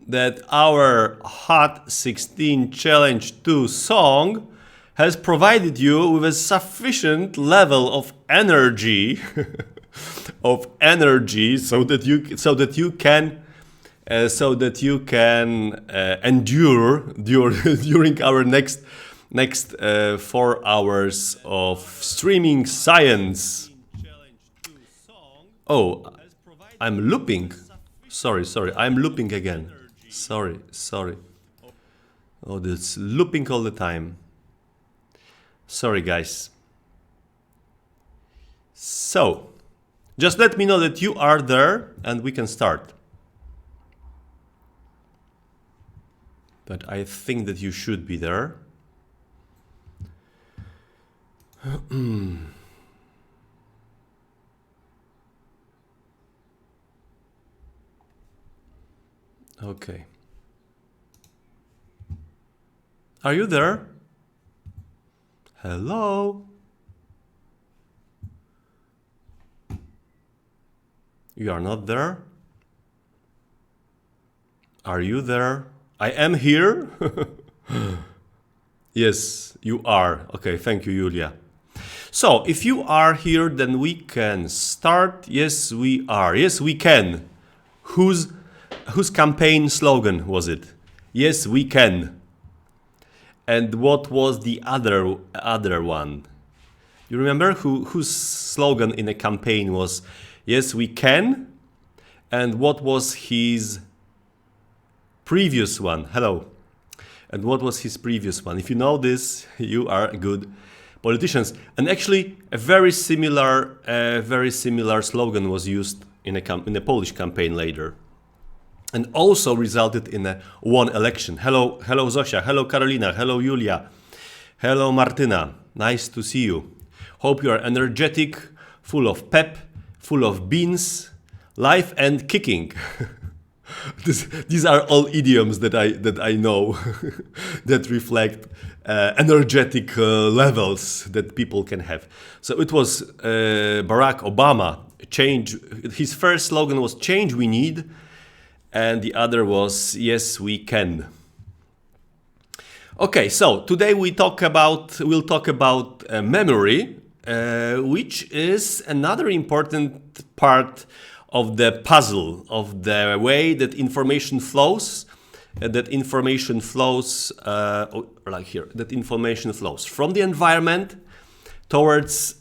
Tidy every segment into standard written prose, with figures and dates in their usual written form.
that our Hot 16 Challenge 2 song has provided you with a sufficient level of energy so that you can endure during our next 4 hours of streaming science. Oh, I'm looping. Sorry, I'm looping again. Sorry. Oh, this looping all the time. Sorry, guys. So, just let me know that you are there and we can start. But I think that you should be there. Okay. Are you there? Hello? You are not there? Are you there? I am here. Yes, you are. Okay, thank you, Julia. So, if you are here, then we can start. Yes, we are. Yes, we can. Whose campaign slogan was it? Yes, we can. And what was the other one? You remember whose slogan in a campaign was yes, we can? And what was his previous one? Hello. And what was his previous one? If you know this, you are good politicians. And actually, a very similar slogan was used in a Polish campaign later, and also resulted in a one election. Hello, Zosia. Hello, Karolina. Hello, Julia. Hello, Martyna. Nice to see you. Hope you are energetic, full of pep, full of beans, life and kicking. These are all idioms that I know that reflect energetic levels that people can have. So it was Barack Obama. Change. His first slogan was "Change we need," and the other was "Yes we can." Okay, so today we'll talk about memory, which is another important part of the puzzle, of the way that information flows. That information flows from the environment towards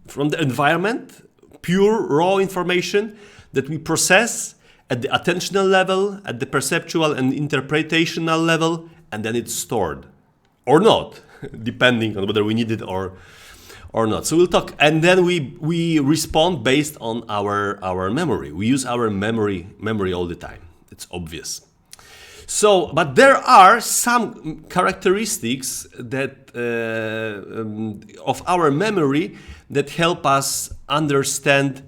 from the environment, pure raw information that we process at the attentional level, at the perceptual and interpretational level, and then it's stored or not, depending on whether we need it or not. So we'll talk, and then we respond based on our memory. We use our memory all the time. It's obvious. So, but there are some characteristics that of our memory that help us understand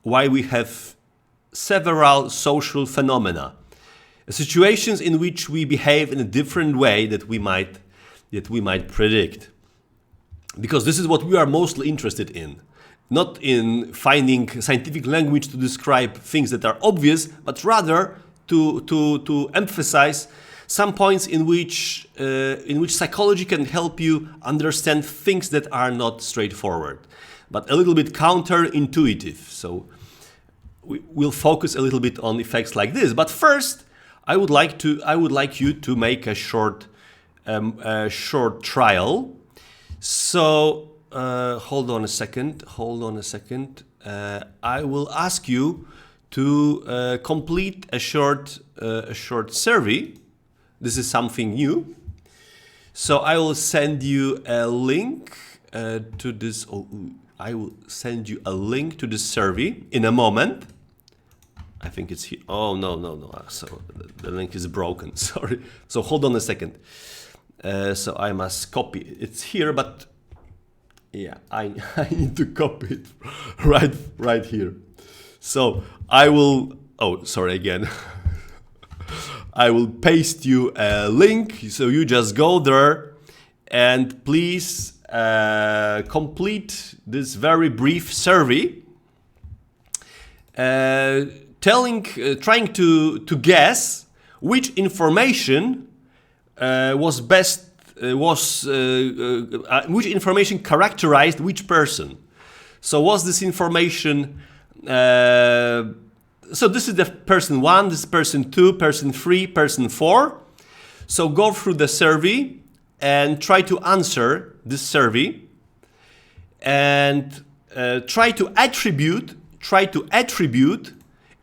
why we have several social phenomena, situations in which we behave in a different way that we might predict. Because this is what we are mostly interested in. Not in finding scientific language to describe things that are obvious, but rather to emphasize some points in which psychology can help you understand things that are not straightforward, but a little bit counterintuitive. So we'll focus a little bit on effects like this. But first, I would like you to make a short trial. So hold on a second. I will ask you to complete a short survey. This is something new. So I will send you a link to this. I will send you a link to this survey in a moment. I think it's here. Oh no. So the link is broken. Sorry. So hold on a second. So I must copy it. It's here, but yeah, I need to copy it right here. So I will. Oh, sorry again. I will paste you a link. So you just go there and please complete this very brief survey. trying to guess which information which information characterized which person. So was this information? So this is the person 1, this is person 2, person 3, person 4. So go through the survey and try to answer this survey, and try to attribute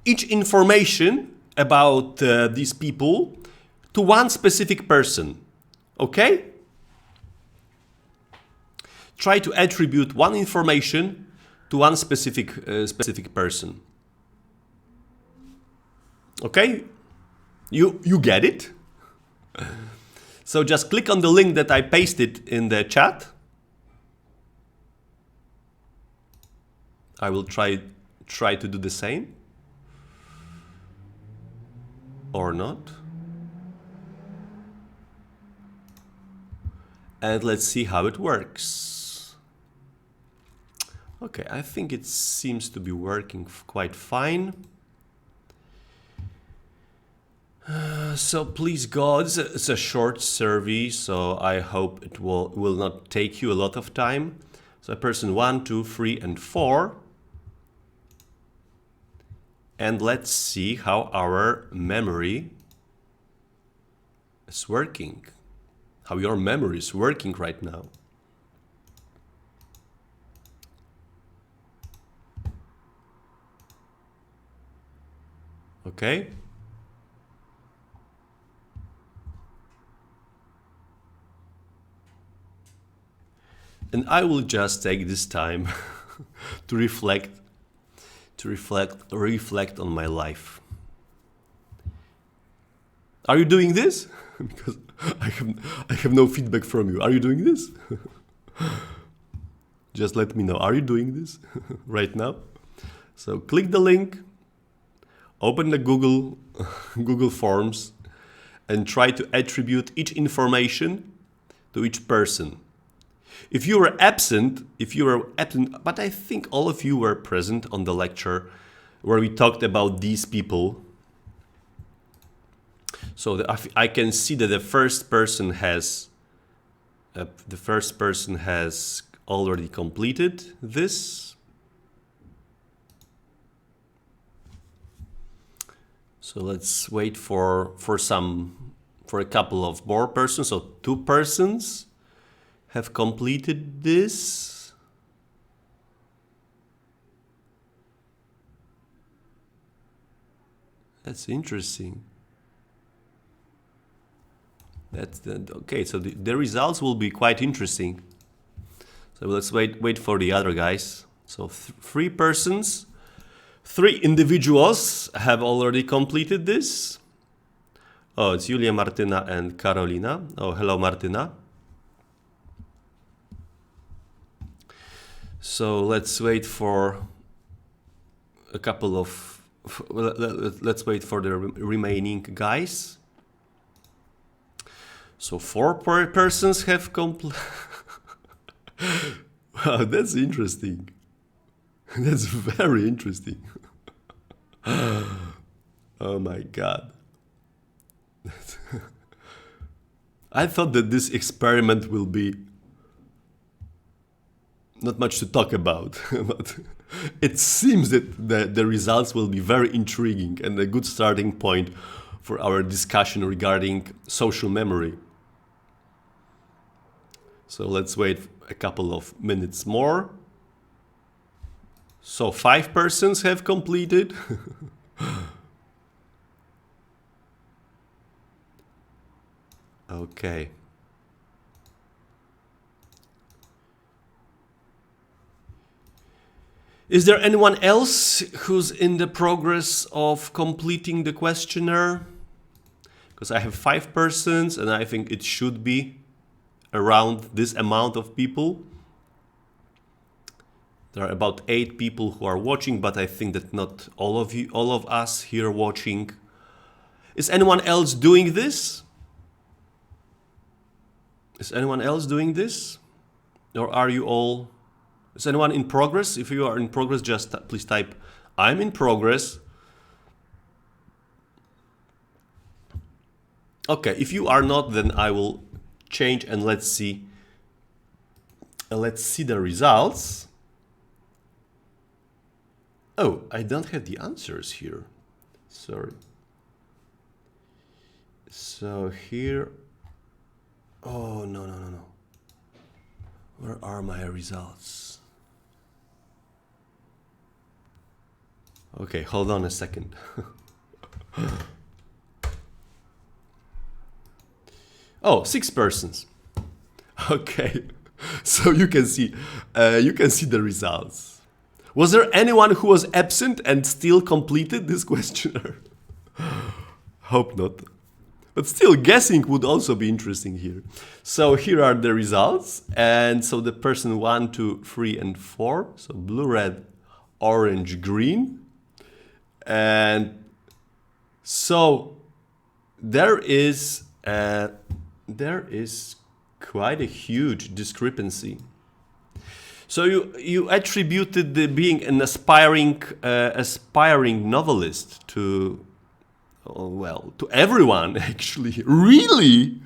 each information about these people to one specific person. Okay? Try to attribute one information to one specific person. Okay? You get it? So just click on the link that I pasted in the chat. I will try to do the same. Or not. And let's see how it works. Okay, I think it seems to be working quite fine. So please God, it's a short survey, so I hope it will not take you a lot of time. So person 1, 2, 3, and 4. And let's see how our memory is working. How your memory is working right now. Okay. And I will just take this time to reflect on my life. Are you doing this? Because I have no feedback from you. Are you doing this? Just let me know. Are you doing this right now? So click the link, open the Google Forms, and try to attribute each information to each person. If you were absent, but I think all of you were present on the lecture where we talked about these people. So I can see that the first person has already completed this. So let's wait for a couple of more persons. So 2 persons have completed this. That's interesting. Okay, so the results will be quite interesting. So let's wait for the other guys. So 3 persons, 3 individuals have already completed this. Oh, it's Julia, Martyna, and Carolina. Oh, hello, Martyna. So let's wait for a couple of... Let's wait for the remaining guys. So 4 persons have completed... Wow, that's interesting. That's very interesting. Oh my God. I thought that this experiment will be not much to talk about, but it seems that the results will be very intriguing and a good starting point for our discussion regarding social memory. So let's wait a couple of minutes more. So 5 persons have completed. Okay. Is there anyone else who's in the progress of completing the questionnaire? Because I have 5 persons and I think it should be around this amount of people. There are about 8 people who are watching, but I think that not all of us here watching. Is anyone else doing this? Is anyone else doing this? Or are you all... Is anyone in progress? If you are in progress, just please type, I'm in progress. Okay, if you are not, then I will change and let's see the results. Oh, I don't have the answers here. Sorry. So here, oh, no. Where are my results? Okay, hold on a second. Oh, 6 persons. Okay, so you can see the results. Was there anyone who was absent and still completed this questionnaire? Hope not. But still, guessing would also be interesting here. So here are the results. And so the person 1, 2, 3, and 4. So blue, red, orange, green. And so there is quite a huge discrepancy. So you attributed the being an aspiring novelist to, well, to everyone actually. Really?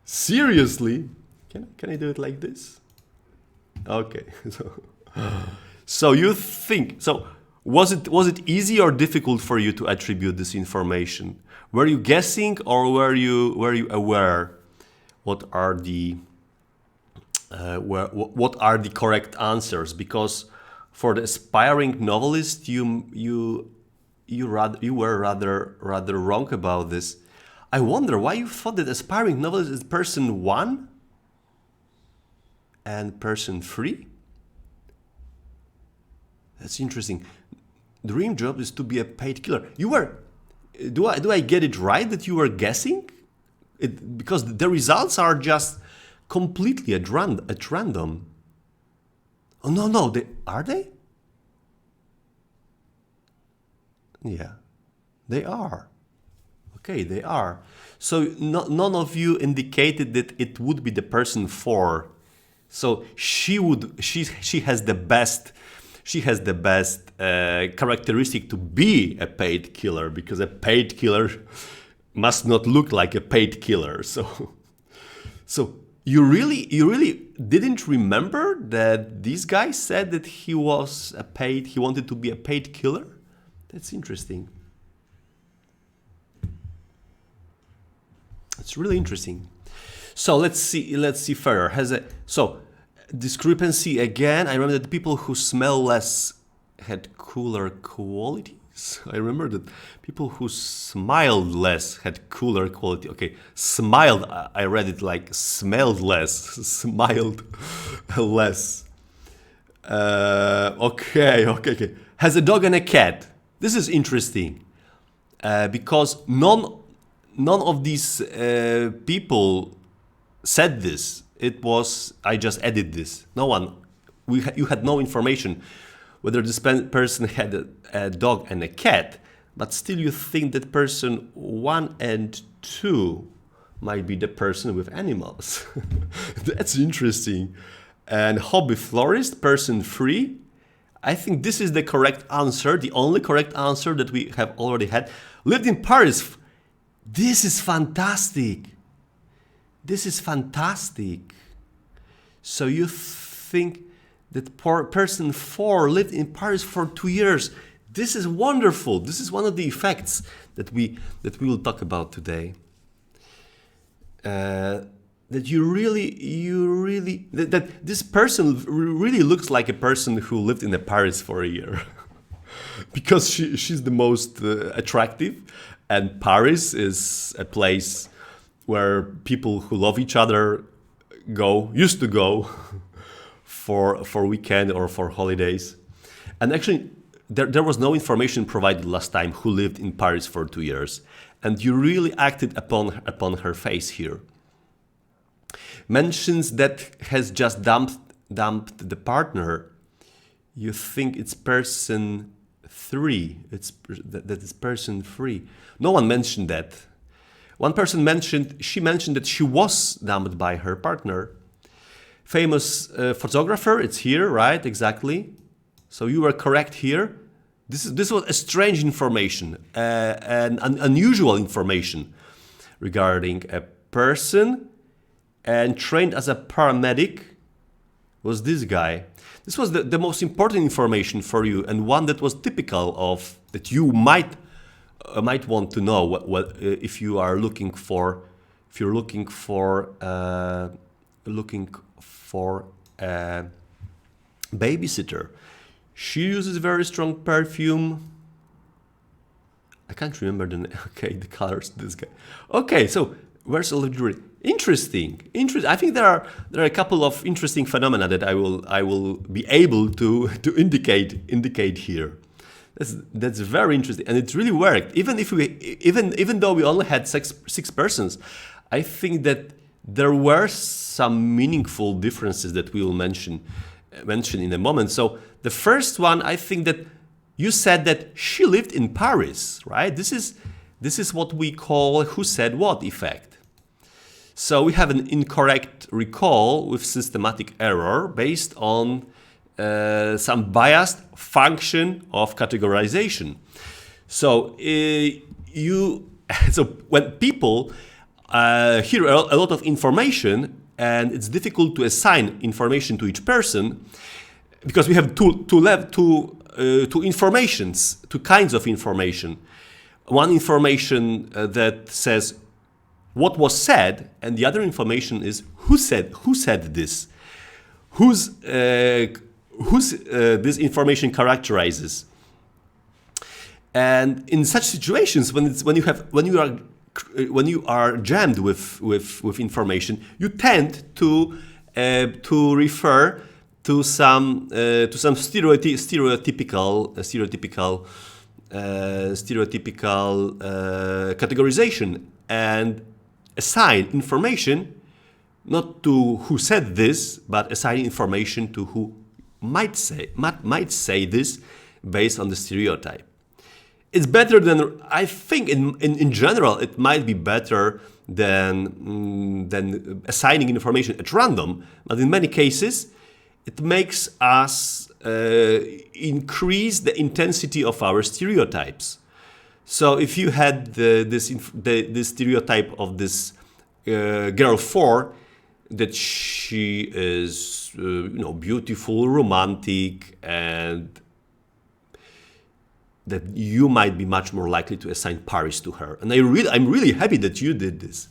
Seriously? Can I do it like this? Okay. So you think so? Was it easy or difficult for you to attribute this information? Were you guessing or were you aware what are the correct answers? Because for the aspiring novelist, you were rather wrong about this. I wonder why you thought that aspiring novelist is person 1 and person 3. That's interesting. Dream job is to be a paid killer. You were. Do I get it right that you were guessing? Because the results are just completely at random. Oh no, are they? Yeah, they are. Okay, they are. So none of you indicated that it would be the person 4. So she has the best. She has the best characteristic to be a paid killer, because a paid killer must not look like a paid killer. So you really didn't remember that this guy said that he wanted to be a paid killer? That's interesting. It's really interesting. So let's see further. Discrepancy again. I remember that people who smell less had cooler qualities. I remember that people who smiled less had cooler quality. Okay, smiled. I read it like smelled less. Smiled less. Okay. Has a dog and a cat. This is interesting because none of these people said this. I just added this. No one, you had no information whether this person had a dog and a cat, but still you think that person 1 and 2 might be the person with animals. That's interesting. And hobby florist, person 3. I think this is the correct answer, the only correct answer that we have already had. Lived in Paris. This is fantastic. So you think that person 4 lived in Paris for 2 years. This is wonderful. This is one of the effects that we will talk about today. That that this person really looks like a person who lived in Paris for a year, because she's the most attractive, and Paris is a place where people who love each other used to go for weekend or for holidays. And actually, there was no information provided last time who lived in Paris for 2 years, and you really acted upon her face here. Mentions that has just dumped the partner. You think it's person 3. That is person 3. No one mentioned that. One person mentioned that she was dumped by her partner. Famous photographer, it's here, right? Exactly. So you were correct here. This was a strange information, and unusual information regarding a person, and trained as a paramedic was this guy. This was the most important information for you, and one that was typical of that you might want to know what if you are looking for a babysitter. She uses very strong perfume. I can't remember the colors. This guy. Okay, so where's all the jewelry? Interesting. I think there are a couple of interesting phenomena that I will be able to indicate here. That's very interesting, and it really worked. Even though we only had six persons, I think that there were some meaningful differences that we will mention in a moment. So the first one, I think that you said that she lived in Paris, right? This is what we call who said what effect. So we have an incorrect recall with systematic error based on some biased function of categorization. So when people hear a lot of information, and it's difficult to assign information to each person, because we have two informations, two kinds of information. One information that says what was said, and the other information is who said this, whose this information characterizes. And in such situations, when you are jammed with information, you tend to refer to some stereotypical categorization and assign information not to who said this, but assign information to who might say this based on the stereotype. It's better than, I think in general it might be better than assigning information at random, but in many cases it makes us increase the intensity of our stereotypes. So if you had this stereotype of this girl 4, that she is beautiful, romantic, and that you might be much more likely to assign Paris to her. And I'm really happy that you did this.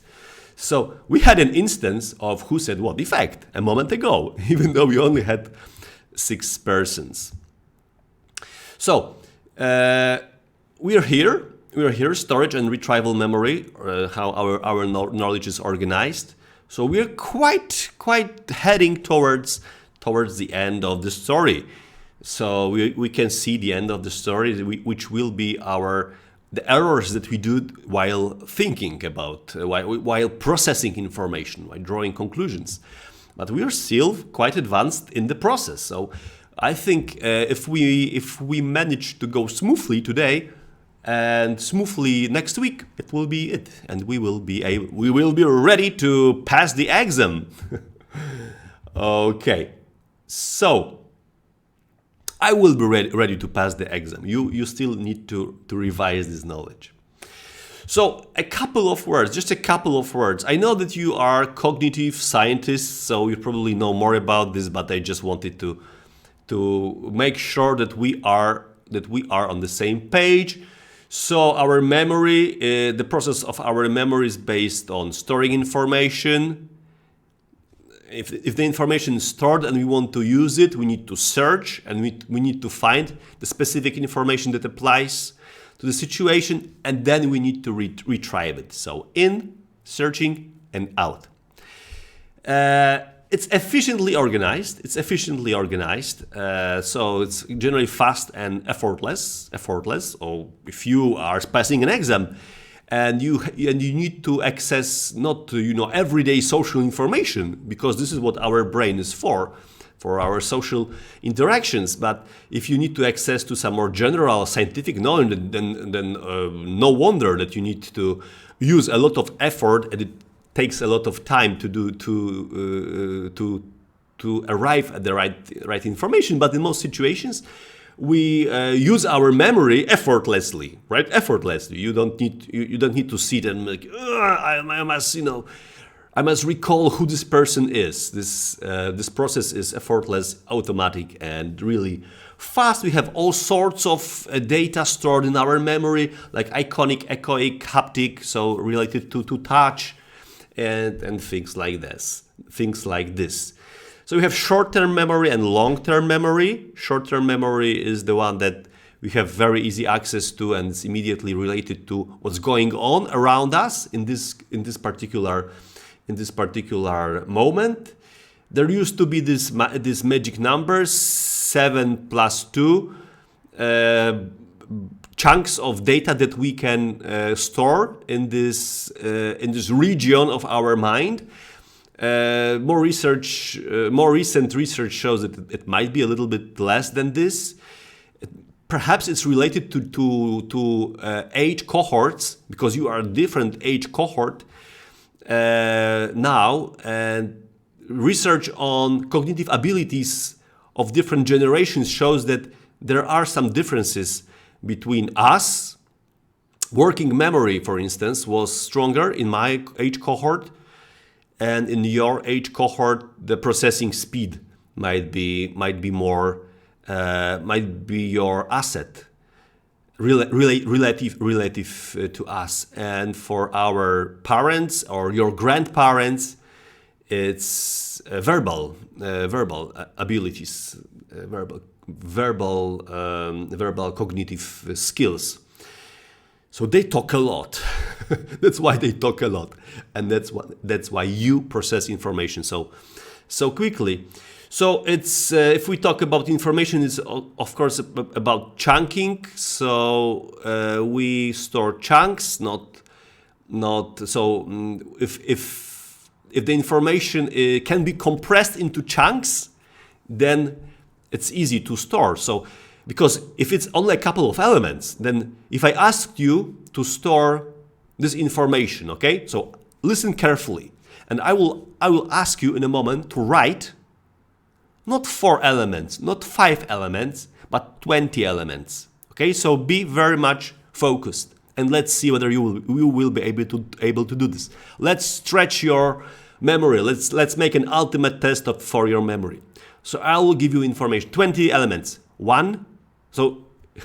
So we had an instance of who said what effect a moment ago, even though we only had 6 persons. So we are here, storage and retrieval memory, how our knowledge is organized. So we're quite heading towards the end of the story. So we can see the end of the story, which will be the errors that we do while thinking about, while processing information, while drawing conclusions. But we are still quite advanced in the process. So I think if we manage to go smoothly today and smoothly next week, it will be it, and we will be ready to pass the exam. Okay, so I will be ready to pass the exam. You still need to revise this knowledge. So a couple of words. I know that you are cognitive scientists, so you probably know more about this, but I just wanted to make sure that we are on the same page. So our memory, the process of our memory is based on storing information. If the information is stored and we want to use it, we need to search, and we need to find the specific information that applies to the situation, and then we need to retrieve it. So in, searching, and out. It's efficiently organized. So it's generally fast and effortless. Or if you are passing an exam, and you need to access not everyday social information, because this is what our brain is for our social interactions. But if you need to access to some more general scientific knowledge, then no wonder that you need to use a lot of effort, and it takes a lot of time to arrive at the right information. But in most situations, use our memory effortlessly, right? Effortlessly. You don't need to sit and like, I must recall who this person is. This process is effortless, automatic, and really fast. We have all sorts of data stored in our memory, like iconic, echoic, haptic, so related to touch, and things like this. So we have short-term memory and long-term memory. Short-term memory is the one that we have very easy access to, and it's immediately related to what's going on around us in this particular moment. There used to be this magic number 7 plus 2 chunks of data that we can store in this region of our mind. More recent research shows that it might be a little bit less than this. Perhaps it's related to age cohorts, because you are a different age cohort now, and research on cognitive abilities of different generations shows that there are some differences between us. Working memory, for instance, was stronger in my age cohort, and in your age cohort, the processing speed might be your asset, relative to us. And for our parents or your grandparents, it's verbal abilities, verbal cognitive skills. So they talk a lot. That's why they talk a lot, and that's why you process information so quickly. So it's if we talk about information, it's of course about chunking. So we store chunks, not so if the information can be compressed into chunks, then it's easy to store. So because if it's only a couple of elements, then if I asked you to store this information, okay? So listen carefully, and I will ask you in a moment to write not 4 elements, not 5 elements, but 20 elements. Okay, so be very much focused, and let's see whether you will be able to do this. Let's stretch your memory. Let's make an ultimate test for your memory. So I will give you information. 20 elements. So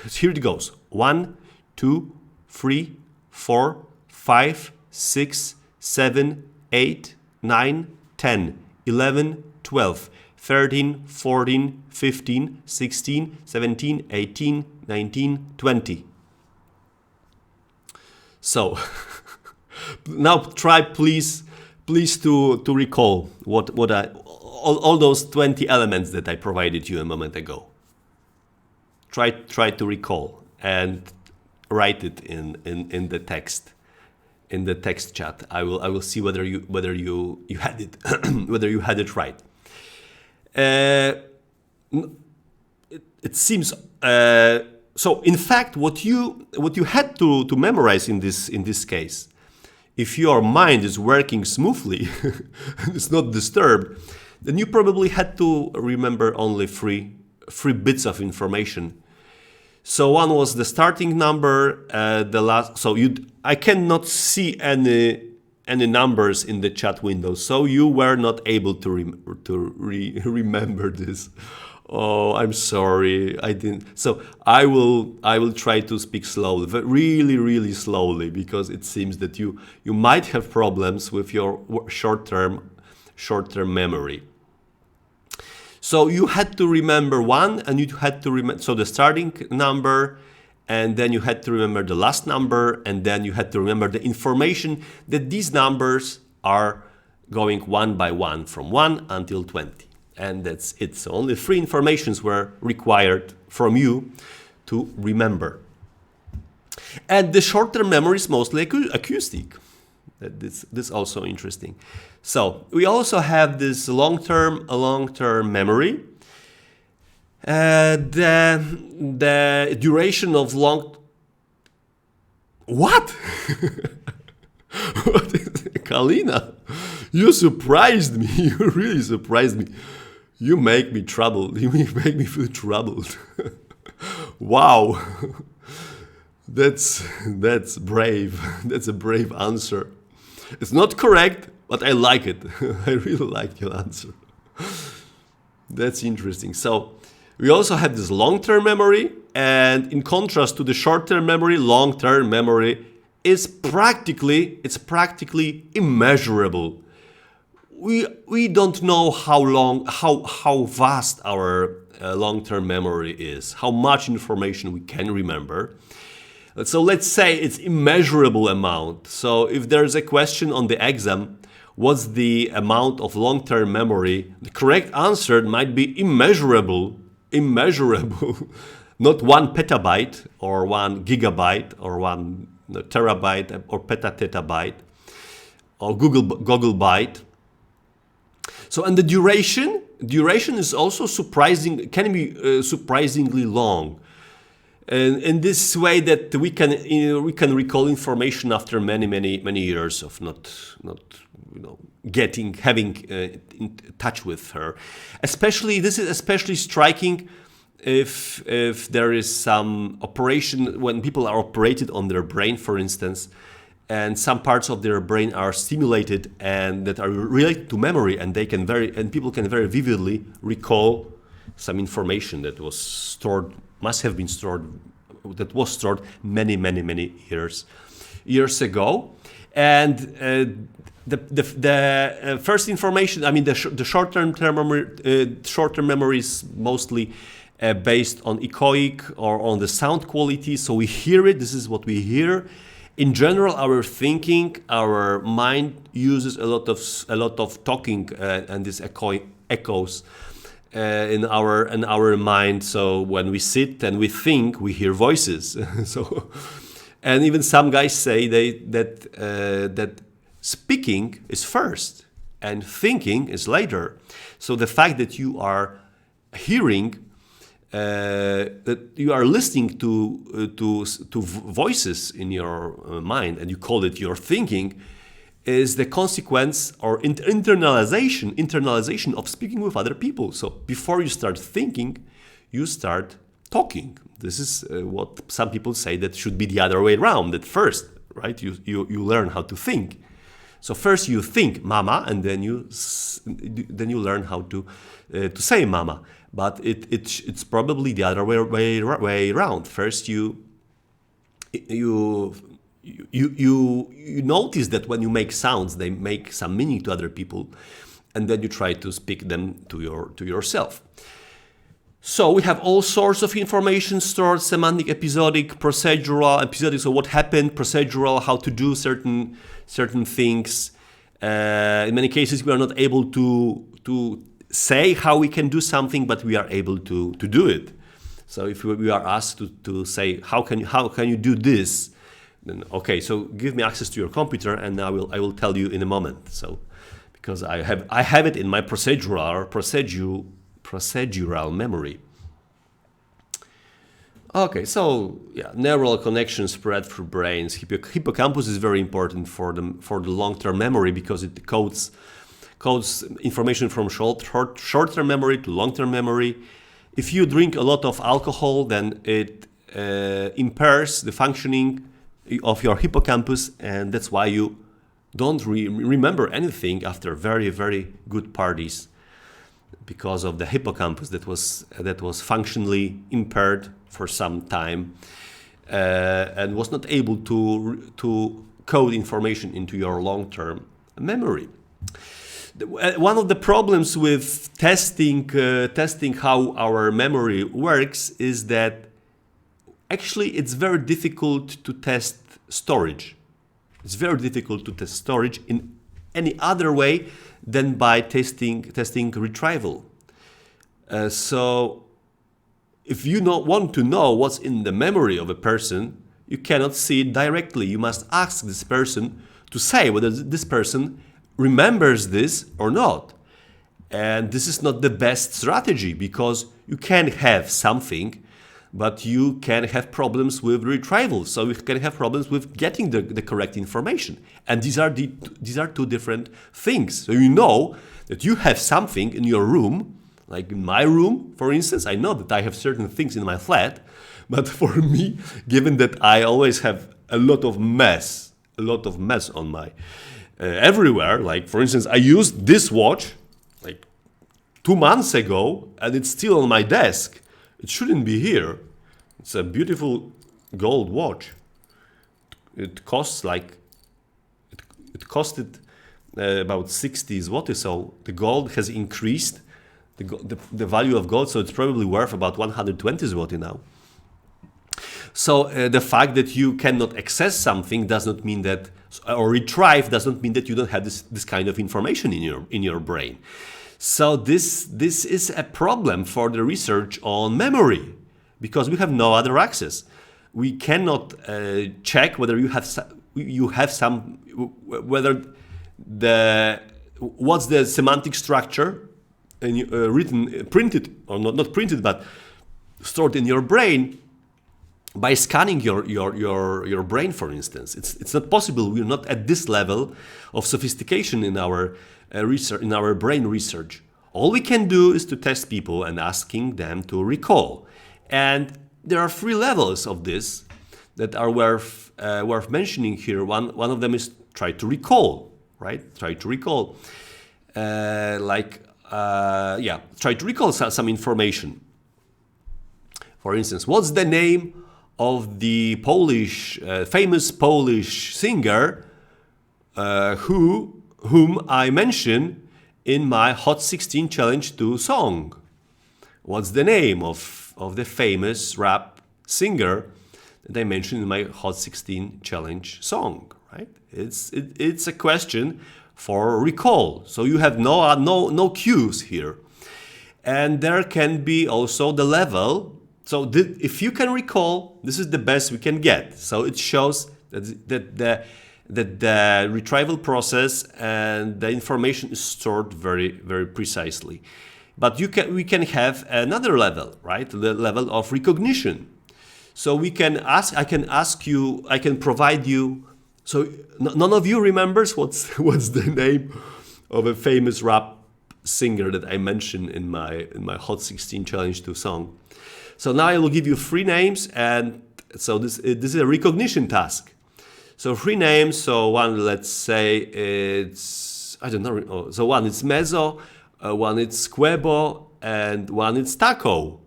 here it goes. 1, 2, 3, 4, 5, 6, 7, 8, 9, 10, 11, 12. 13, 14, 15, 16, 17, 18, 19, 20. So now try please to recall all those 20 elements that I provided you a moment ago. Try to recall and write it in the text chat. I will see whether you had it whether you had it right. It seems so. In fact, what you had to memorize in this case, if your mind is working smoothly, it's not disturbed, then you probably had to remember only three bits of information. So one was the starting number, the last. So I cannot see any numbers in the chat window, so you were not able to remember this. Oh, I'm sorry, I didn't. So I will try to speak slowly, but really slowly, because it seems that you might have problems with your short-term memory. So you had to remember one, and you had to remember the starting number, and then you had to remember the last number, and then you had to remember the information that these numbers are going one by one from 1 until 20. And that's it. So only 3 informations were required from you to remember. And the short-term memory is mostly acoustic. This is also interesting. So we also have this long-term memory. The duration of long... What? What is it? Kalina, you surprised me. You really surprised me. You make me troubled. You make me feel troubled. Wow, that's brave. That's a brave answer. It's not correct, but I like it. I really like your answer. That's interesting. So we also have this long-term memory, and in contrast to the short-term memory, long-term memory is practically immeasurable. We don't know how vast our long-term memory is, how much information we can remember. So let's say it's immeasurable amount. So if there's a question on the exam, what's the amount of long-term memory? The correct answer might be immeasurable, not 1 petabyte or 1 gigabyte or 1 terabyte or petabyte or Google byte. So, and the duration is also can be surprisingly long. And in this way that we can recall information after many years of not having in touch with her. This is especially striking if there is some operation, when people are operated on their brain, for instance, and some parts of their brain are stimulated and that are related to memory, and people can very vividly recall some information that was stored many years ago. And the first information, I mean, the short-term memory is mostly based on echoic or on the sound quality. So we hear it. This is what we hear. In general, our mind uses a lot of talking and these echoes in our mind. So when we sit and we think, we hear voices. So, and even some guys say that speaking is first and thinking is later. So the fact that you are hearing, that you are listening to voices in your mind, and you call it your thinking, is the consequence or internalization of speaking with other people. So before you start thinking, you start talking. This is what some people say that should be the other way around. That first, right? You learn how to think. So first you think mama, and then you learn how to say mama. But it's probably the other way around. First you notice that when you make sounds, they make some meaning to other people, and then you try to speak them to yourself. So we have all sorts of information stored: semantic, episodic, procedural. Episodic, so what happened; procedural, how to do certain things. In many cases, we are not able to say how we can do something, but we are able to do it. So if we are asked to say how can you do this, then okay, so give me access to your computer, and I will tell you in a moment. So because I have it in my procedural memory. Okay, so yeah, neural connections spread through brains. Hippocampus is very important for the long-term memory because it codes information from short-term memory to long-term memory. If you drink a lot of alcohol, then it impairs the functioning of your hippocampus, and that's why you don't remember anything after very, very good parties, because of the hippocampus that was functionally impaired for some time and was not able to code information into your long-term memory. One of the problems with testing how our memory works is that actually it's very difficult to test storage. It's very difficult to test storage in any other way than by testing retrieval. So if you want to know what's in the memory of a person, you cannot see it directly. You must ask this person to say whether this person remembers this or not. And this is not the best strategy, because you can have something, but you can have problems with retrieval. So you can have problems with getting the correct information. And these are two different things. So you know that you have something in your room, Like in my room, for instance, I know that I have certain things in my flat, but for me, given that I always have a lot of mess on my everywhere. Like for instance, I used this watch like 2 months ago, and it's still on my desk. It shouldn't be here. It's a beautiful gold watch. It costs like it costed about 60 zloty. So the gold has increased. The value of gold, so it's probably worth about 120 zloty now. So the fact that you cannot access something does not mean that, or retrieve does not mean that you don't have this kind of information in your brain. So this is a problem for the research on memory, because we have no other access. We cannot check whether what's the semantic structure and printed or not printed, but stored in your brain by scanning your brain, for instance. It's not possible. We're not at this level of sophistication in our research, in our brain research. All we can do is to test people and asking them to recall. And there are 3 levels of this that are worth mentioning here. One of them is try to recall, right? Try to recall, try to recall some information. For instance, what's the name of the famous Polish singer whom I mentioned in my Hot 16 Challenge 2 song? What's the name of the famous rap singer that I mentioned in my Hot 16 Challenge song? Right? It's a question for recall. So you have no cues here, and there can be also the level. So if you can recall, this is the best we can get. So it shows that the retrieval process and the information is stored very, very precisely. But we can have another level, right? The level of recognition. So I can provide you. So none of you remembers what's the name of a famous rap singer that I mentioned in my Hot 16 Challenge 2 song. So now I will give you 3 names, and so this is a recognition task. So 3 names. So one, let's say it's, I don't know. So one it's Mezzo, one it's Quebo, and one it's Taco.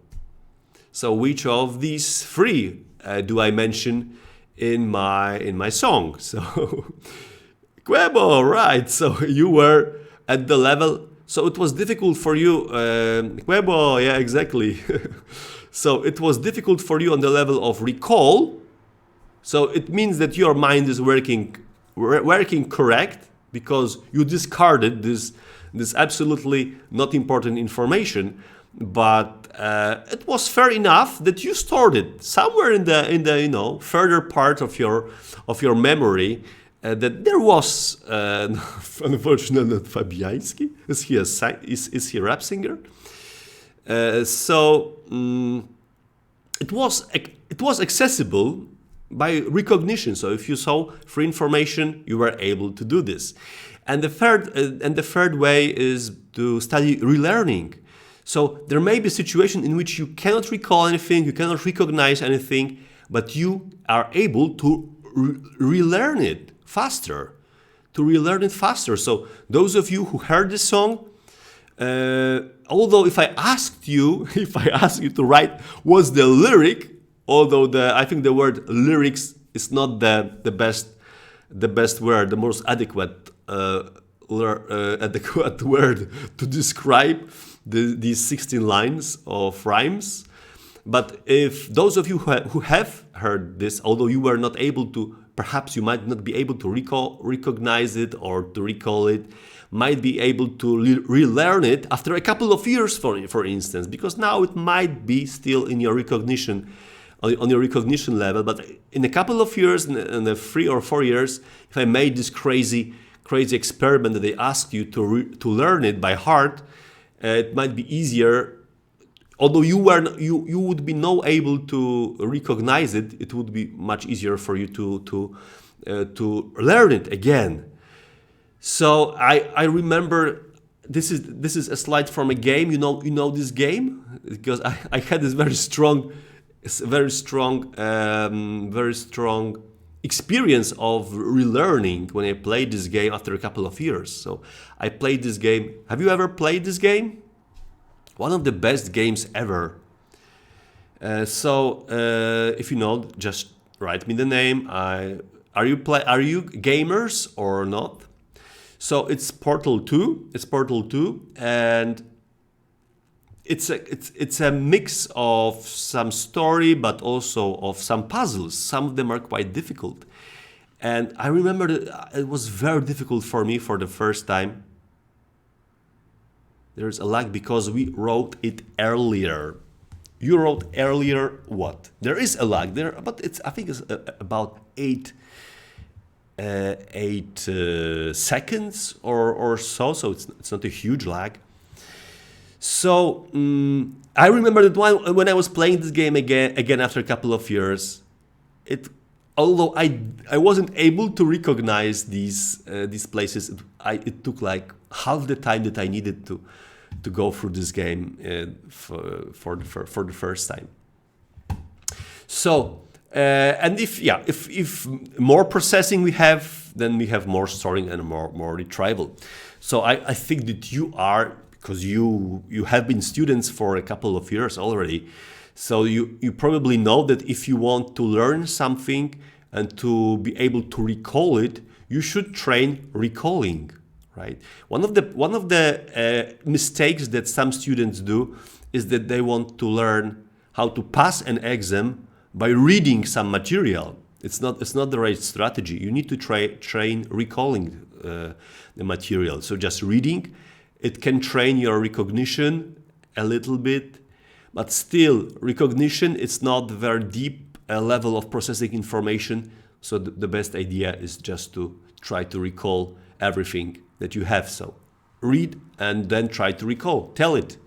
So which of these 3 do I mention in my song? So Quebo, right? So you were at the level. So it was difficult for you, Quebo. Yeah, exactly. So it was difficult for you on the level of recall. So it means that your mind is working correct, because you discarded this absolutely not important information. But it was fair enough that you stored it somewhere in the further part of your memory. That there was unfortunately not Fabiański. Is he a rap singer? It was accessible by recognition. So if you saw free information, you were able to do this. And the third way is to study relearning. So there may be a situation in which you cannot recall anything, you cannot recognize anything, but you are able to relearn it faster. So those of you who heard this song, although if I asked you to write what's the lyric, although I think the word lyrics is not the best word, the most adequate word to describe these 16 lines of rhymes. But if those of you who have heard this, although you were not able to, perhaps you might not be able to recognize it or to recall it, might be able to relearn it after a couple of years, for instance, because now it might be still in your recognition, on your recognition level. But in a couple of years, in the 3 or 4 years, if I made this crazy experiment that they ask you to learn it by heart, it might be easier. Although you would be not able to recognize it, it would be much easier for you to learn it again. So I remember this is a slide from a game. You know this game because I had this very strong, very strong experience of relearning when I played this game after a couple of years. So I played this game. Have you ever played this game? One of the best games ever. If you know, just write me the name. Are you gamers or not? So it's Portal 2. It's Portal 2, and it's a mix of some story, but also of some puzzles. Some of them are quite difficult, and I remember that it was very difficult for me for the first time. There's a lag because we wrote it earlier. You wrote earlier what? There is a lag there, but I think it's about 8 seconds or so. So it's not a huge lag. So I remember that when I was playing this game again after a couple of years, although I wasn't able to recognize these places, it took like half the time that I needed to go through this game for the first time. So and if more processing we have, then we have more storing and more retrieval. So I think that you are, because you have been students for a couple of years already, so you probably know that if you want to learn something and to be able to recall it, you should train recalling, right? One of the mistakes that some students do is that they want to learn how to pass an exam by reading some material. It's not the right strategy. You need to train recalling the material. So just reading, it can train your recognition a little bit, but still recognition is not very deep level of processing information. So the best idea is just to try to recall everything that you have. So read and then try to recall. Tell it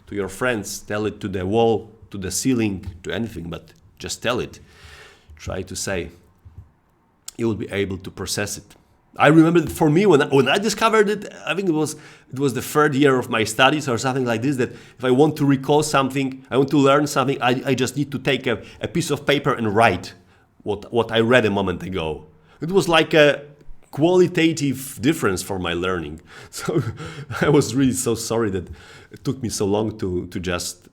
to your friends, tell it to the wall, to the ceiling, to anything, but just tell it. Try to say. You will be able to process it. I remember that for me, when I discovered it, I think it was the third year of my studies or something like this, that if I want to recall something, I want to learn something, I just need to take a piece of paper and write what I read a moment ago. It was like a qualitative difference for my learning. So I was really so sorry that it took me so long to just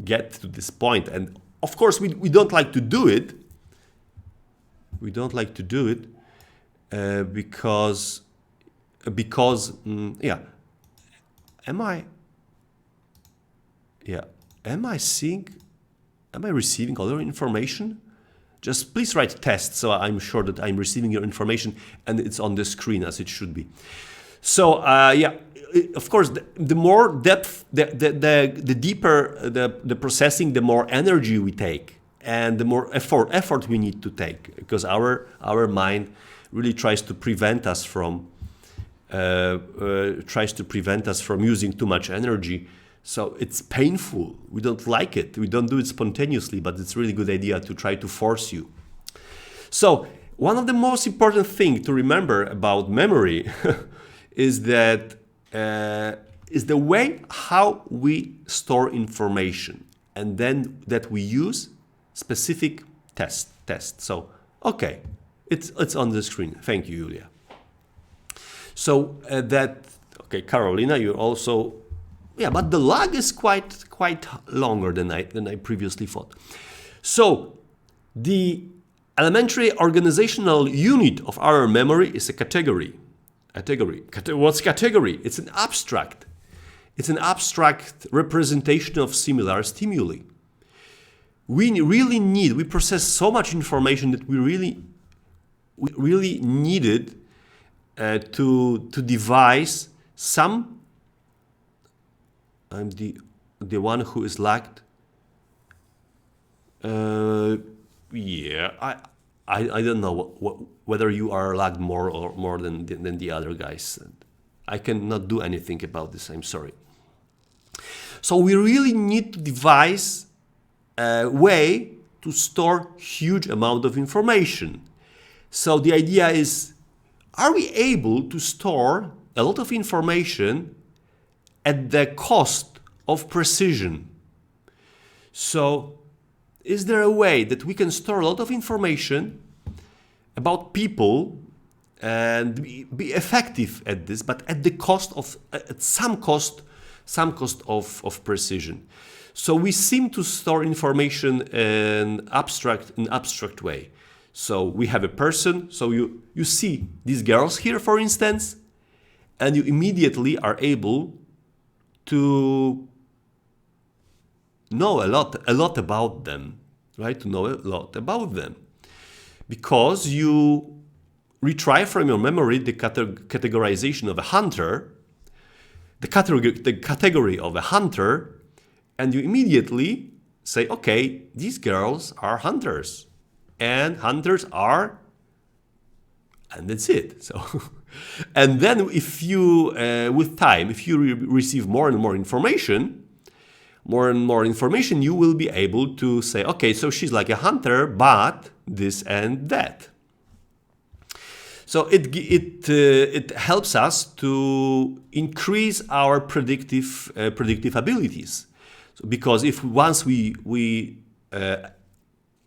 get to this point. And of course, we don't like to do it. We don't like to do it because am I receiving all your information? Just please write test, so I'm sure that I'm receiving your information and it's on the screen as it should be. So of course, the more depth, the deeper the processing, the more energy we take, and the more effort we need to take, because our mind really tries to prevent us from using too much energy. So it's painful. We don't like it. We don't do it spontaneously, but it's a really good idea to try to force you. So one of the most important things to remember about memory is that is the way how we store information, and then that we use specific test. So okay, it's on the screen. Thank you, Julia. So okay, Carolina, you also. Yeah, but the lag is quite longer than I previously thought. So the elementary organizational unit of our memory is a category. What's category? It's an abstract. It's an abstract representation of similar stimuli. We process so much information that we really needed to devise some. I'm the one who is lagged. I don't know whether you are lagged more than the other guys. I cannot do anything about this. I'm sorry. So we really need to devise a way to store huge amount of information. So the idea is, are we able to store a lot of information at the cost of precision. So, is there a way that we can store a lot of information about people and be effective at this, but at the cost of at some cost of precision? So we seem to store information in abstract way. So we have a person. So you see these girls here, for instance, and you immediately are able to know a lot about them, right? To know a lot about them, because you retrieve from your memory the categorization of a hunter, the category of a hunter, and you immediately say, okay, these girls are hunters, and hunters are, and that's it. So, and then if you, with time, if you receive more and more information, you will be able to say, okay, so she's like a hunter, but this and that. So it helps us to increase our predictive abilities. So because if once we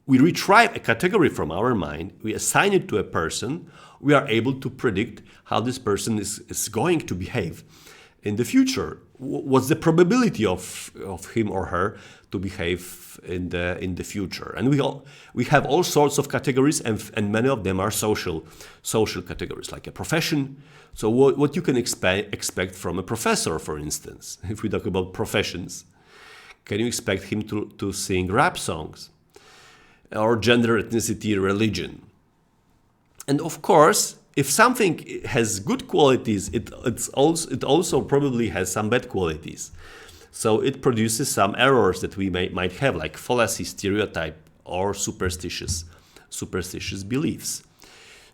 retrieve a category from our mind, we assign it to a person, we are able to predict how this person is going to behave in the future. What's the probability of him or her to behave in the future? And we have all sorts of categories, and many of them are social categories, like a profession. So what you can expect from a professor, for instance, if we talk about professions, can you expect him to sing rap songs, or gender, ethnicity, religion? And of course, if something has good qualities, it also probably has some bad qualities. So it produces some errors that we might have, like fallacy, stereotype, or superstitious beliefs.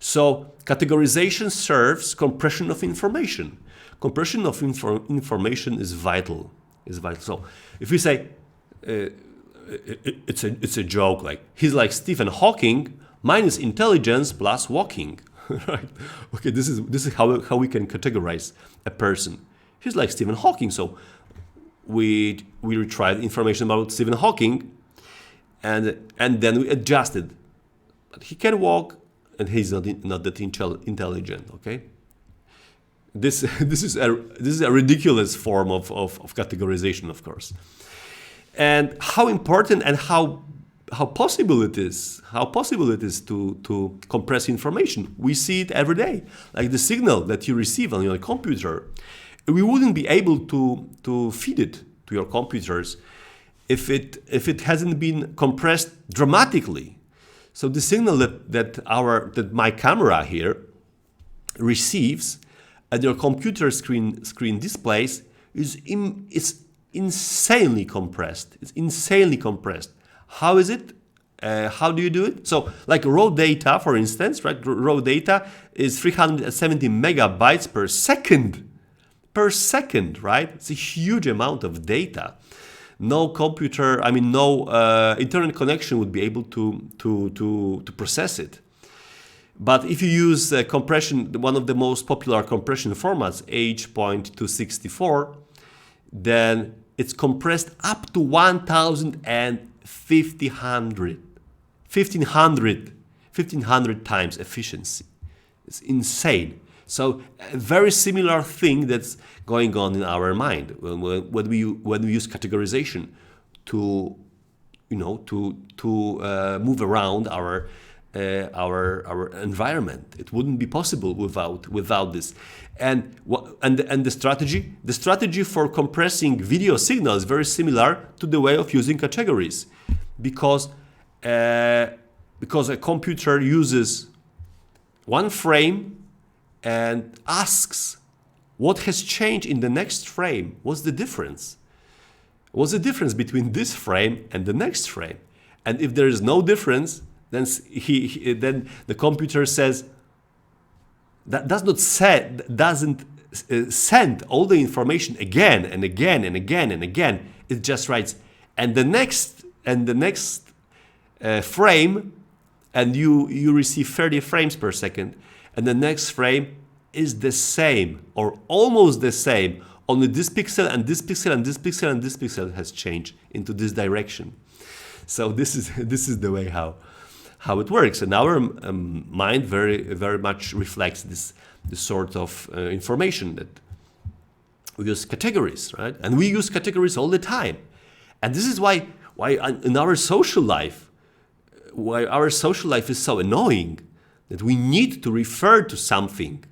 So categorization serves compression of information. Compression of information is vital. So if we say it's a joke, like he's like Stephen Hawking minus intelligence plus walking. Right? Okay, this is how we can categorize a person. He's like Stephen Hawking, so we retrieve information about Stephen Hawking, and then we adjust it. But he can walk, and he's not that intelligent. Okay, this is a ridiculous form of categorization, of course. And how important and how possible it is to compress information. We see it every day, like the signal that you receive on your computer. We wouldn't be able to feed it to your computers if it hasn't been compressed dramatically. So the signal that my camera here receives at your computer screen displays is insanely compressed. It's insanely compressed. How is it? How do you do it? So, like raw data, for instance, right? Raw data is 370 megabytes per second. Per second, right? It's a huge amount of data. No internet connection would be able to process it. But if you use compression, one of the most popular compression formats, H.264, then it's compressed up to 1500 times efficiency. It's insane. So a very similar thing that's going on in our mind when we use categorization to move around our environment. It wouldn't be possible without this. And the strategy for compressing video signal is very similar to the way of using categories, because a computer uses one frame and asks what has changed in the next frame. What's the difference? What's the difference between this frame and the next frame? And if there is no difference, then then the computer says that doesn't send all the information again and again and again and again. It just writes and the next frame, and you receive 30 frames per second, and the next frame is the same or almost the same only this pixel and this pixel and this pixel and this pixel has changed into this direction. So this is the way how it works, and our mind very much reflects this sort of information that we use categories, right? And we use categories all the time, and this is why in our social life, why our social life is so annoying, that we need to refer to something,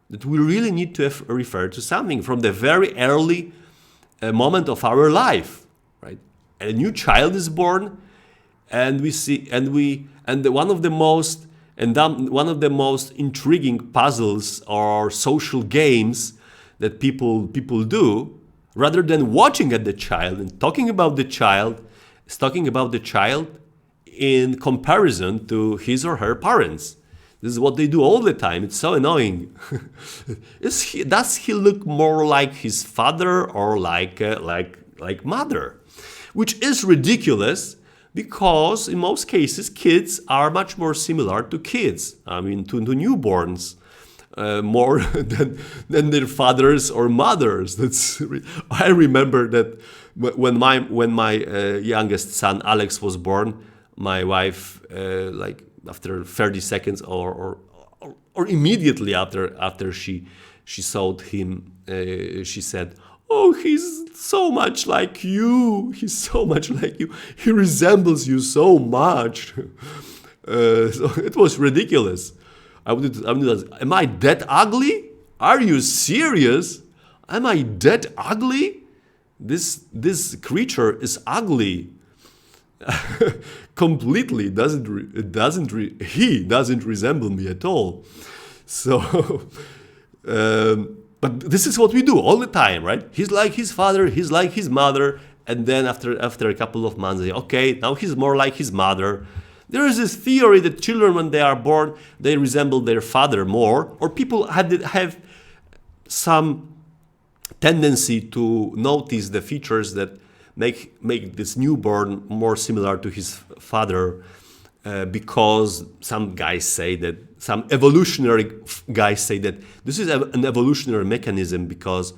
that we really need to refer to something from the very early moment of our life, right? A new child is born, and we see, one of the most intriguing puzzles or social games that people do, rather than watching at the child and talking about the child, is talking about the child in comparison to his or her parents. This is what they do all the time. It's so annoying. Does he look more like his father or like mother? Which is ridiculous, because in most cases kids are much more similar to kids. I mean, to newborns. More than their fathers or mothers. I remember that when my youngest son Alex was born, my wife, like after 30 seconds or immediately after she saw him, she said, "Oh, he's so much like you. He's so much like you. He resembles you so much." So it was ridiculous. I would ask, am I that ugly? Are you serious? Am I that ugly? This creature is ugly. Completely. He doesn't resemble me at all. So, but this is what we do all the time, right? He's like his father. He's like his mother. And then after a couple of months, okay, now he's more like his mother. There is this theory that children, when they are born, they resemble their father more, or people have some tendency to notice the features that make this newborn more similar to his father, because some evolutionary guys say that this is an evolutionary mechanism, because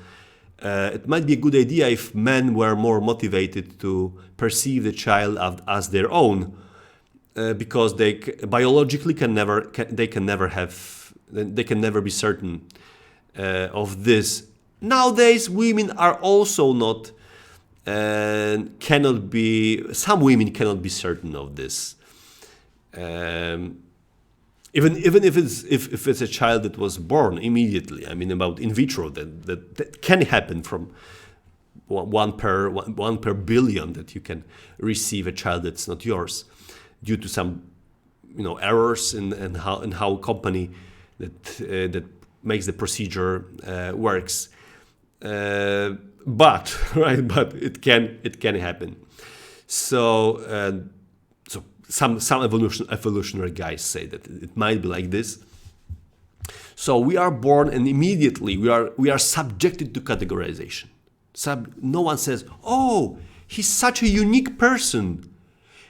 it might be a good idea if men were more motivated to perceive the child as their own. Because they biologically can never be certain of this. Nowadays, women are also not some women cannot be certain of this. Even if it's a child that was born immediately. I mean, about in vitro that can happen from one per billion, that you can receive a child that's not yours, due to some, errors in how company that makes the procedure works. But it can happen. So some evolutionary guys say that it might be like this. So we are born, and immediately we are subjected to categorization. No one says, "Oh, he's such a unique person.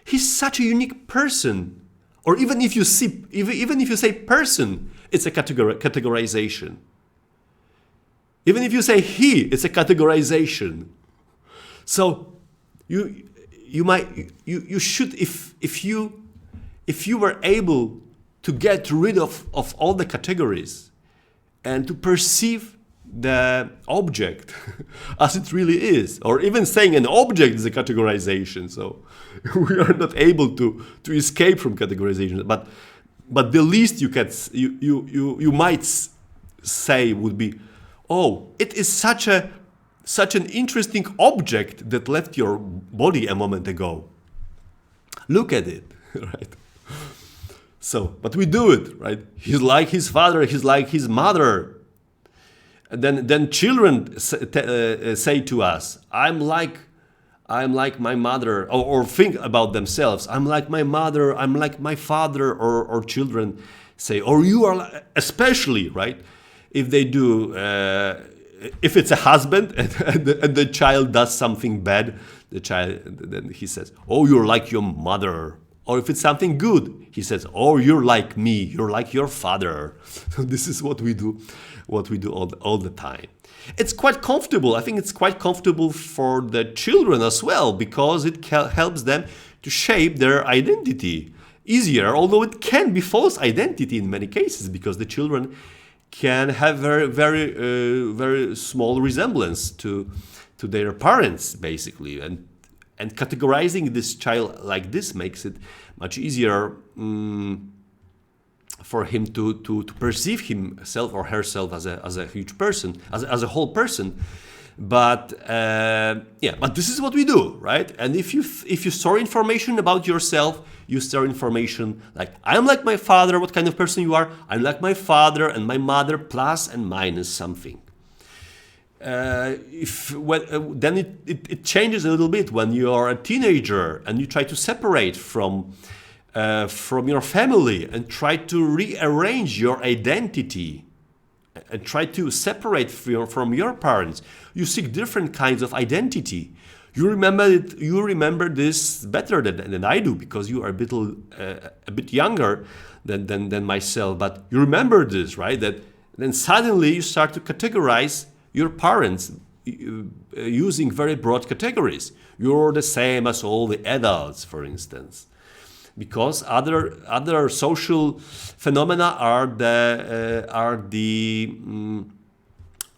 He's such a unique person." Or even if you say person, it's a categorization. Even if you say he, it's a categorization. So you should, if you were able to get rid of all the categories and to perceive the object as it really is, or even saying an object is a categorization. So we are not able to escape from categorization. But the least you might say would be, "Oh, it is such an interesting object that left your body a moment ago. Look at it," right? So, but we do it, right? He's like his father. He's like his mother. And then children say to us, I'm like my mother," or think about themselves, "I'm like my mother, I'm like my father," or children say, "Or you are," especially, right? If they do, if it's a husband and the child does something bad, then he says, "Oh, you're like your mother. Or if it's something good, he says, "Oh, you're like me. You're like your father." This is what we do, all the time. It's quite comfortable. I think it's quite comfortable for the children as well, because it helps them to shape their identity easier, although it can be false identity in many cases, because the children can have very small resemblance to their parents, basically, and categorizing this child like this makes it much easier for him to perceive himself or herself as a huge person, as a whole person. But but this is what we do, right? And if you store information about yourself, you store information like, I'm like my father. What kind of person you are? I'm like my father and my mother, plus and minus something. Then it changes a little bit when you are a teenager and you try to separate from your family and try to rearrange your identity and try to separate from your parents. You seek different kinds of identity. You remember this better than I do, because you are a bit younger than myself. But you remember this, right? That then suddenly you start to categorize your parents using very broad categories. You're the same as all the adults, for instance, because other social phenomena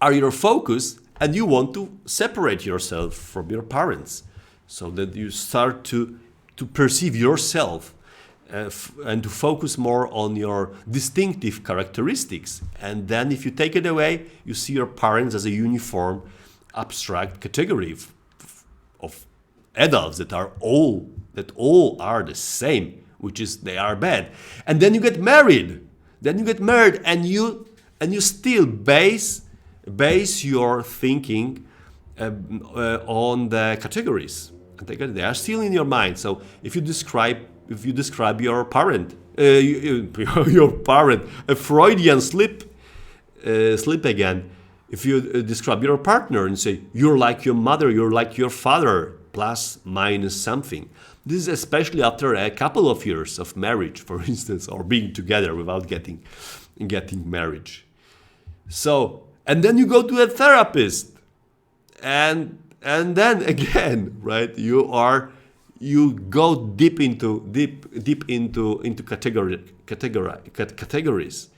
are your focus, and you want to separate yourself from your parents, so that you start to perceive yourself and to focus more on your distinctive characteristics. And then if you take it away, you see your parents as a uniform, abstract category of adults that all are the same, which is they are bad. And then you get married. And you still base your thinking on the categories. They are still in your mind. So if you describe your parent, a Freudian slip again. If you describe your partner and say, you're like your mother, you're like your father, plus minus something. This is especially after a couple of years of marriage, for instance, or being together without getting marriage. So, and then you go to a therapist, and then again, right? You go deep into categories.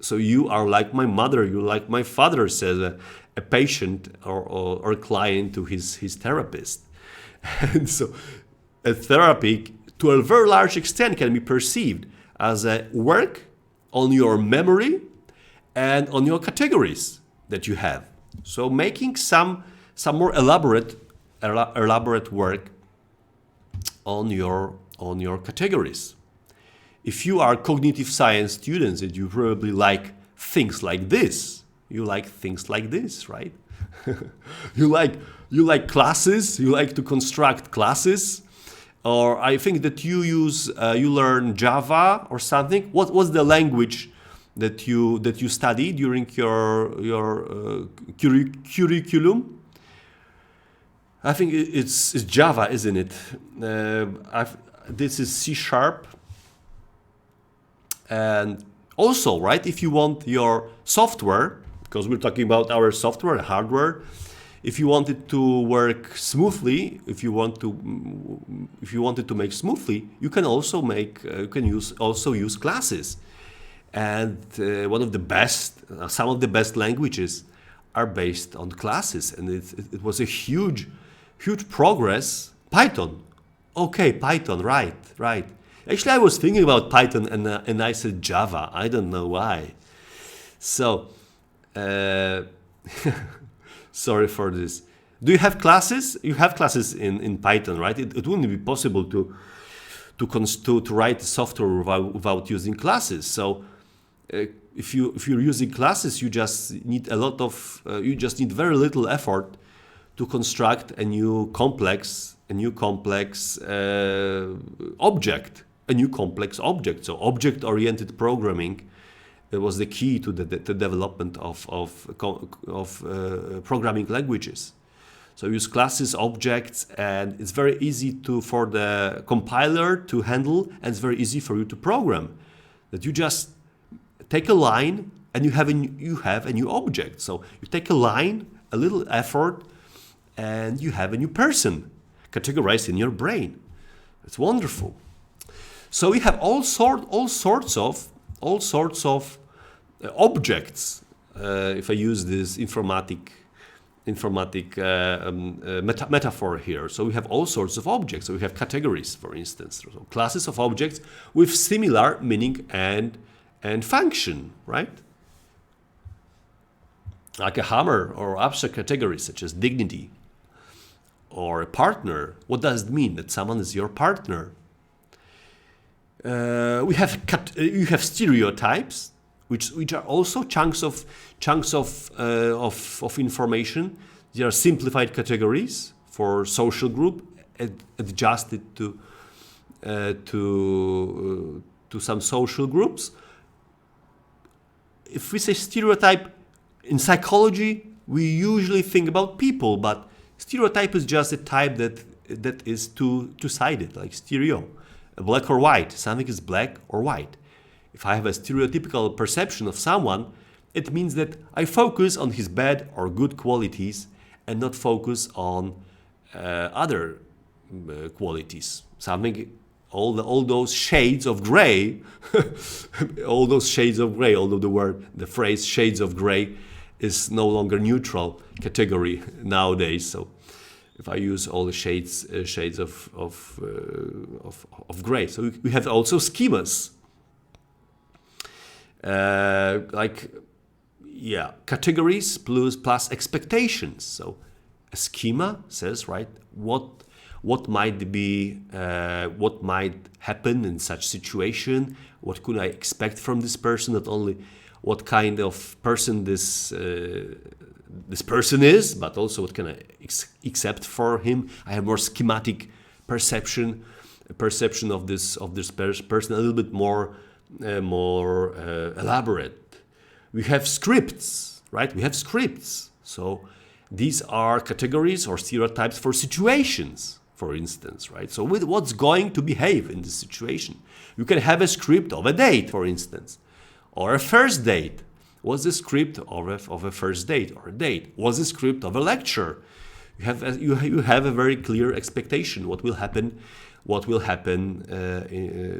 So you are like my mother, you like my father, says a patient or a client to his therapist. And so a therapy, to a very large extent, can be perceived as a work on your memory and on your categories that you have. So making some more elaborate work on your categories. If you are cognitive science students, and you probably like things like this. You like things like this, right? You like classes. You like to construct classes, or I think that you learn Java or something. What was the language that you studied during your curriculum? I think it's Java, isn't it? This is C#. And also, right, if you want your software, because we're talking about our software and hardware, if you want it to work smoothly, if you want it to make smoothly, you can also use classes. And some of the best languages are based on classes, and it was a huge progress. Python, okay, Python, right. Actually, I was thinking about Python, and I said Java. I don't know why. So, sorry for this. Do you have classes? You have classes in Python, right? It wouldn't be possible to write software without using classes. So, if you're using classes, you just need very little effort to construct a new complex object. So object-oriented programming was the key to the development of programming languages. So use classes, objects, and it's very easy for the compiler to handle, and it's very easy for you to program. That you just take a line and you have a new object. So you take a line, a little effort, and you have a new person categorized in your brain. It's wonderful. So we have all sorts of objects. If I use this informatic metaphor here, so we have all sorts of objects. So we have categories, for instance, so classes of objects with similar meaning and function, right? Like a hammer or abstract categories such as dignity or a partner. What does it mean that someone is your partner? You have stereotypes, which are also chunks of information. They are simplified categories for social group, adjusted to some social groups. If we say stereotype in psychology, we usually think about people, but stereotype is just a type that is two-sided, like stereo, black or white. Something is black or white. If I have a stereotypical perception of someone, it means that I focus on his bad or good qualities and not focus on other qualities. Something, all those shades of gray, all those shades of gray, although the phrase shades of gray is no longer neutral category nowadays. So if I use all the shades of gray, so we have also schemas. Categories plus expectations. So a schema says, right, what might happen in such situation, what could I expect from this person, not only what kind of person this person is, but also what can I accept for him. I have more schematic perception of this person, a little bit more elaborate. We have scripts, right? We have scripts. So these are categories or stereotypes for situations, for instance, right? So with what's going to behave in this situation. You can have a script of a date, for instance, or a first date. What's the script of a first date or a date? What's the script of a lecture? You have a very clear expectation what will happen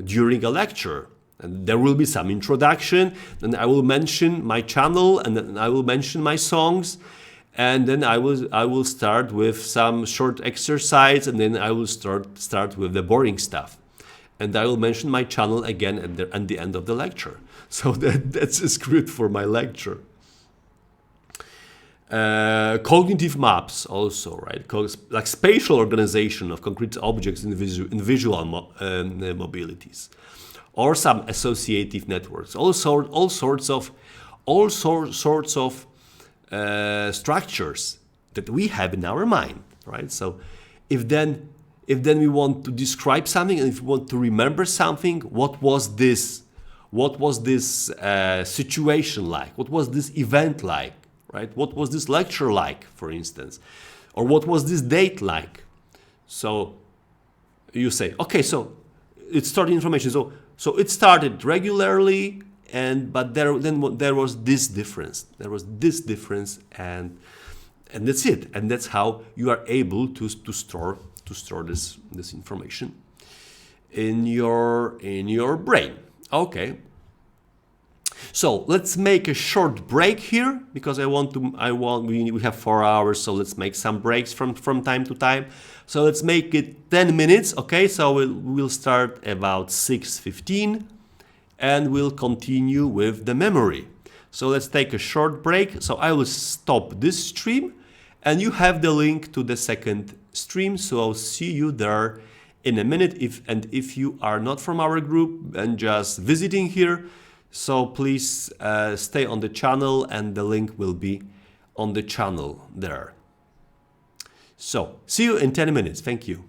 during a lecture. And there will be some introduction, then I will mention my channel, and then I will mention my songs, and then I will start with some short exercise, and then I will start with the boring stuff, and I will mention my channel again at the end of the lecture. So that's a script for my lecture. Cognitive maps also, right? Like spatial organization of concrete objects in visual mobilities. Or some associative networks, all sorts of structures that we have in our mind, right? So, if then we want to describe something, and if we want to remember something, what was this situation like? What was this event like? Right? What was this lecture like, for instance, or what was this date like? So, you say, okay, so it started information. So it started regularly, but there was this difference. There was this difference, and that's it. And that's how you are able to store this information in your brain. Okay. So let's make a short break here, because we have 4 hours, so let's make some breaks from time to time. So let's make it 10 minutes, okay? So we'll start about 6:15, and we'll continue with the memory. So let's take a short break. So I will stop this stream, and you have the link to the second stream. So I'll see you there in a minute. If you are not from our group and just visiting here, so please stay on the channel, and the link will be on the channel there. So see you in 10 minutes. Thank you.